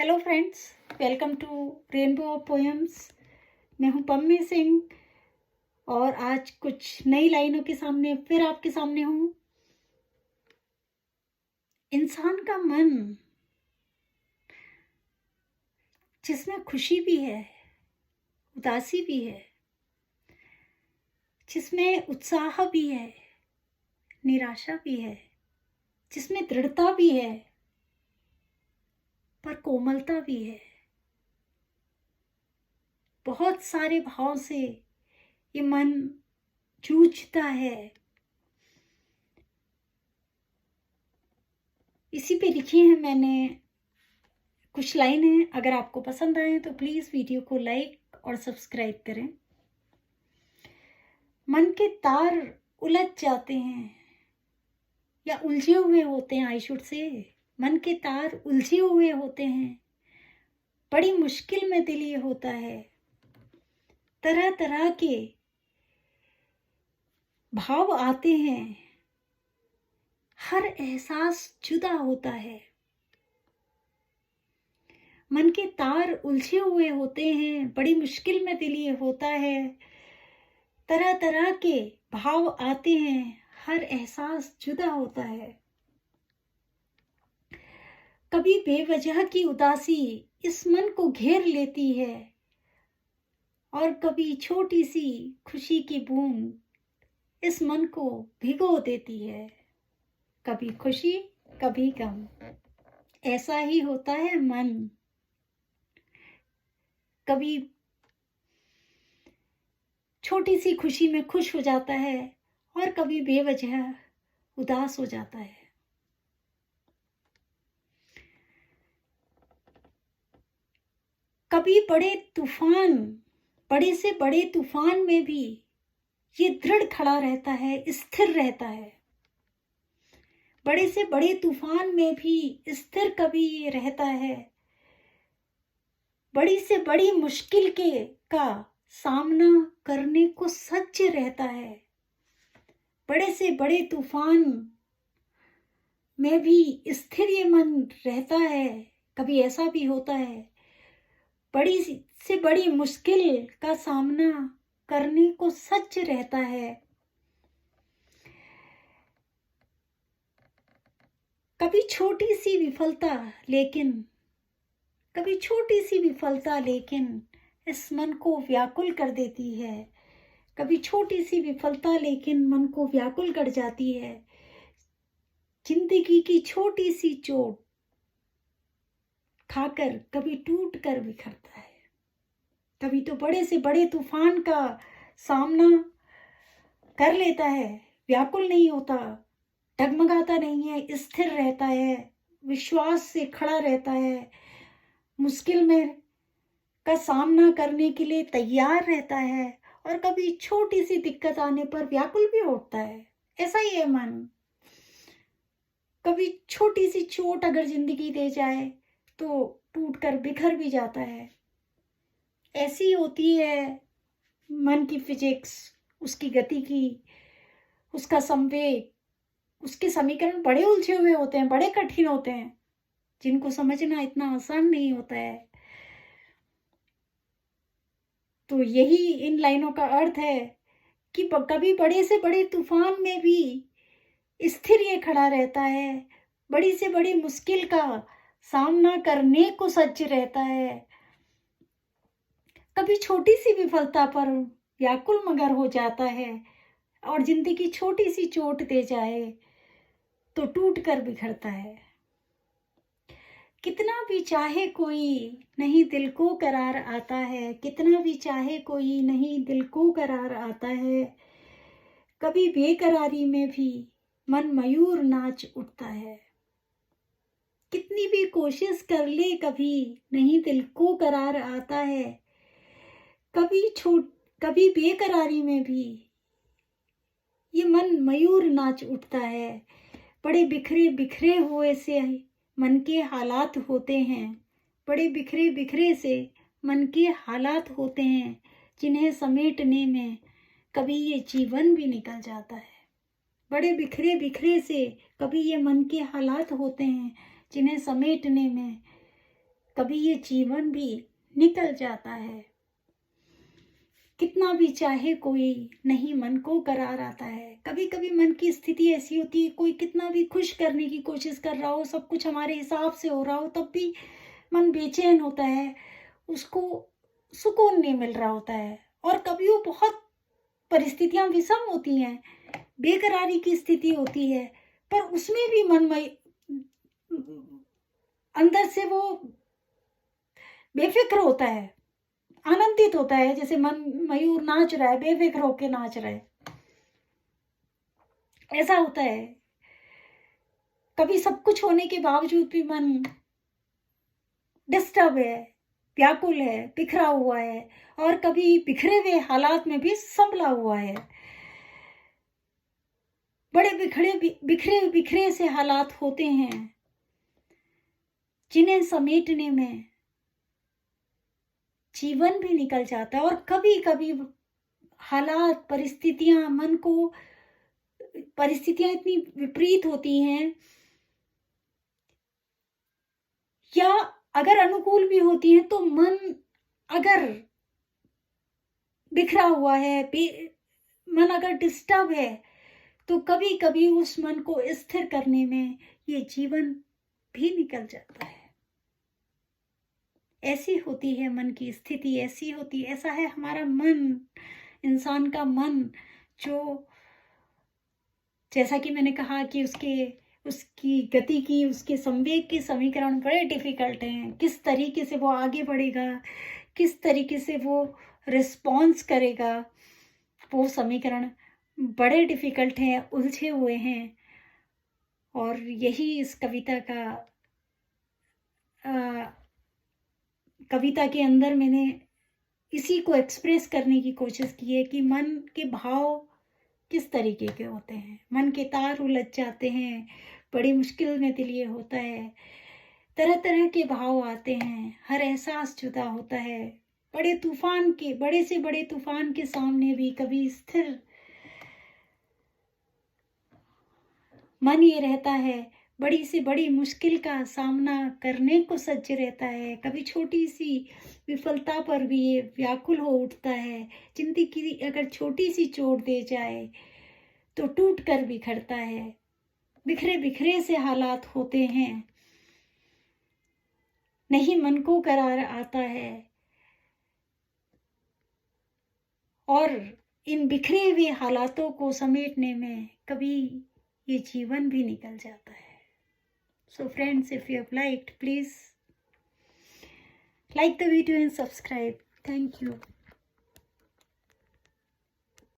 Hello friends, welcome to rainbow of poems. मैं हूं पम्मी सिंह और आज कुछ नई लाइनों के सामने फिर आपके सामने हूं। इंसान का मन जिसमें खुशी भी है, उदासी भी है, जिसमें उत्साह भी है, निराशा भी है, जिसमें दृढ़ता भी है, पर कोमलता भी है। बहुत सारे भाव से ये मन जूझता है। इसी पे लिखी है मैंने कुछ लाइनें। अगर आपको पसंद आए तो प्लीज़ वीडियो को लाइक और सब्सक्राइब करें। मन के तार उलझ जाते हैं या उलझे हुए होते हैं, आई शुड से। मन के तार उलझे हुए होते हैं, बड़ी मुश्किल में दिल ये होता है। तरह तरह के भाव आते हैं, हर एहसास जुदा होता है। मन के तार उलझे हुए होते हैं, बड़ी मुश्किल में दिल ये होता है। तरह तरह के भाव आते हैं, हर एहसास जुदा होता है। कभी बेवजह की उदासी इस मन को घेर लेती है और कभी छोटी सी खुशी की बूंद इस मन को भिगो देती है। कभी खुशी कभी गम, ऐसा ही होता है मन। कभी छोटी सी खुशी में खुश हो जाता है और कभी बेवजह उदास हो जाता है। कभी बड़े से बड़े तूफान में भी ये दृढ़ खड़ा रहता है, स्थिर रहता है। बड़े से बड़े तूफान में भी स्थिर कभी ये रहता है। बड़ी से बड़ी मुश्किल का सामना करने को सज्ज रहता है। बड़े से बड़े तूफान में भी स्थिर ये मन रहता है। कभी ऐसा भी होता है, बड़ी से बड़ी मुश्किल का सामना करने को सज्ज रहता है। कभी छोटी सी विफलता लेकिन इस मन को व्याकुल कर देती है। कभी छोटी सी विफलता लेकिन मन को व्याकुल कर जाती है। जिंदगी की छोटी सी चोट खाकर कभी टूट कर बिखरता है। कभी तो बड़े से बड़े तूफान का सामना कर लेता है, व्याकुल नहीं होता, डगमगाता नहीं है, स्थिर रहता है, विश्वास से खड़ा रहता है, मुश्किल में का सामना करने के लिए तैयार रहता है। और कभी छोटी सी दिक्कत आने पर व्याकुल भी होता है। ऐसा ही है मन। कभी छोटी सी चोट अगर जिंदगी दे जाए तो टूट कर बिखर भी जाता है। ऐसी होती है मन की फिजिक्स, उसकी गति की, उसका संवेग, उसके समीकरण बड़े उलझे हुए होते हैं, बड़े कठिन होते हैं, जिनको समझना इतना आसान नहीं होता है। तो यही इन लाइनों का अर्थ है कि कभी बड़े से बड़े तूफान में भी स्थिर ये खड़ा रहता है, बड़ी से बड़ी मुश्किल का सामना करने को सज्ज रहता है। कभी छोटी सी विफलता पर व्याकुल मगर हो जाता है और जिंदगी छोटी सी चोट दे जाए तो टूट कर बिखरता है। कितना भी चाहे कोई नहीं दिल को करार आता है, कितना भी चाहे कोई नहीं दिल को करार आता है। कभी बेकरारी में भी मन मयूर नाच उठता है। कितनी भी कोशिश कर ले कभी नहीं दिल को करार आता है। कभी बेकरारी में भी ये मन मयूर नाच उठता है। बड़े बिखरे बिखरे हुए से मन के हालात होते हैं, बड़े बिखरे बिखरे से मन के हालात होते हैं, जिन्हें समेटने में कभी ये जीवन भी निकल जाता है। बड़े बिखरे बिखरे से कभी ये मन के हालात होते हैं, जिन्हें समेटने में कभी ये जीवन भी निकल जाता है। कितना भी चाहे कोई नहीं मन को करार आता है। कभी कभी मन की स्थिति ऐसी होती है, कोई कितना भी खुश करने की कोशिश कर रहा हो, सब कुछ हमारे हिसाब से हो रहा हो, तब भी मन बेचैन होता है, उसको सुकून नहीं मिल रहा होता है। और कभी वो बहुत परिस्थितियां विषम होती हैं, बेकरारी की स्थिति होती है, पर उसमें भी मन अंदर से वो बेफिक्र होता है, आनंदित होता है, जैसे मन मयूर नाच रहा है, बेफिक्र होके नाच रहा है, ऐसा होता है। कभी सब कुछ होने के बावजूद भी मन डिस्टर्ब है, व्याकुल है, बिखरा हुआ है, और कभी बिखरे हुए हालात में भी संभला हुआ है। बड़े बिखरे बिखरे से हालात होते हैं जिन्हें समेटने में जीवन भी निकल जाता है। और कभी कभी हालात, परिस्थितियां इतनी विपरीत होती हैं, या अगर अनुकूल भी होती हैं, तो मन अगर बिखरा हुआ है, मन अगर डिस्टर्ब है, तो कभी कभी उस मन को स्थिर करने में ये जीवन भी निकल जाता है। ऐसी होती है मन की स्थिति, ऐसी होती, ऐसा है हमारा मन, इंसान का मन, जो जैसा कि मैंने कहा कि उसकी गति की, उसके संवेग के समीकरण बड़े डिफिकल्ट हैं। किस तरीके से वो आगे बढ़ेगा, किस तरीके से वो रिस्पॉन्स करेगा, वो समीकरण बड़े डिफिकल्ट हैं, उलझे हुए हैं। और यही इस कविता के अंदर मैंने इसी को एक्सप्रेस करने की कोशिश की है कि मन के भाव किस तरीके के होते हैं। मन के तार उलझ जाते हैं, बड़ी मुश्किल में दिल ये होता है, तरह तरह के भाव आते हैं, हर एहसास जुदा होता है। बड़े से बड़े तूफान के सामने भी कभी स्थिर मन ये रहता है, बड़ी से बड़ी मुश्किल का सामना करने को सज्ज रहता है। कभी छोटी सी विफलता पर भी ये व्याकुल हो उठता है। जिंदगी की अगर छोटी सी चोट दे जाए तो टूट कर बिखरता है। बिखरे बिखरे से हालात होते हैं, नहीं मन को करार आता है, और इन बिखरे हुए हालातों को समेटने में कभी ये जीवन भी निकल जाता है। So friends, if you have liked, please like the video and subscribe. Thank you.